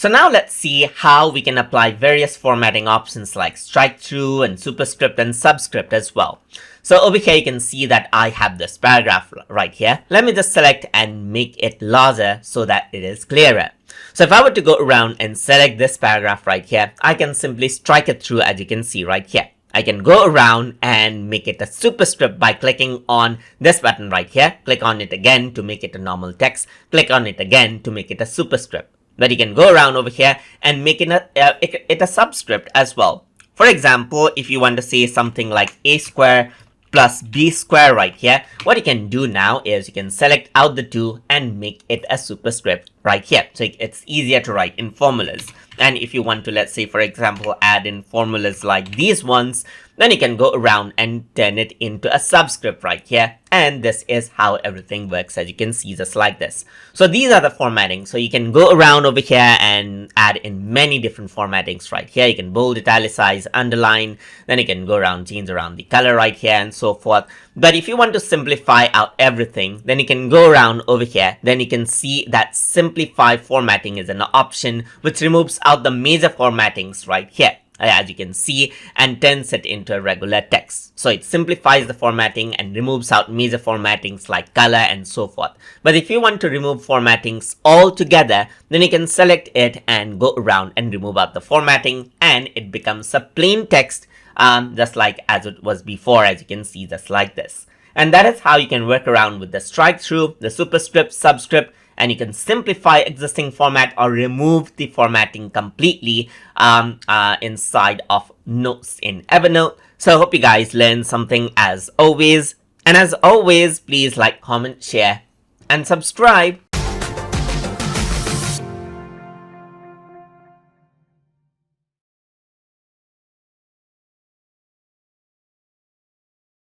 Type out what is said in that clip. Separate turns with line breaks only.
So now let's see how we can apply various formatting options like Strikethrough and Superscript and Subscript as well. So over here you can see that I have this paragraph right here. Let me just select and make it larger so that it is clearer. So if I were to go around and select this paragraph right here, I can simply strike it through, as you can see right here. I can go around and make it a superscript by clicking on this button right here. Click on it again to make it a normal text. Click on it again to make it a superscript. But you can go around over here and make it a subscript as well. For example, if you want to say something like a square plus b square right here, what you can do now is you can select out the two and make it a superscript right here. So it's easier to write in formulas. And if you want to, let's say, for example, add in formulas like these ones, then you can go around and turn it into a subscript right here. And this is how everything works, as you can see, just like this. So these are the formatting. So you can go around over here and add in many different formattings right here. You can bold, italicize, underline, then you can go around, change around the color right here and so forth. But if you want to simplify out everything, then you can go around over here. Then you can see that simplify formatting is an option which removes out the major formattings right here, as you can see, and turns it into a regular text. So it simplifies the formatting and removes out major formattings like color and so forth. But if you want to remove formattings altogether, then you can select it and go around and remove out the formatting, and it becomes a plain text, just like as it was before, as you can see, just like this. And that is how you can work around with the Strikethrough, the Superscript, Subscript, and you can simplify existing format or remove the formatting completely inside of notes in Evernote. So I hope you guys learned something as always. And as always, please like, comment, share, and subscribe.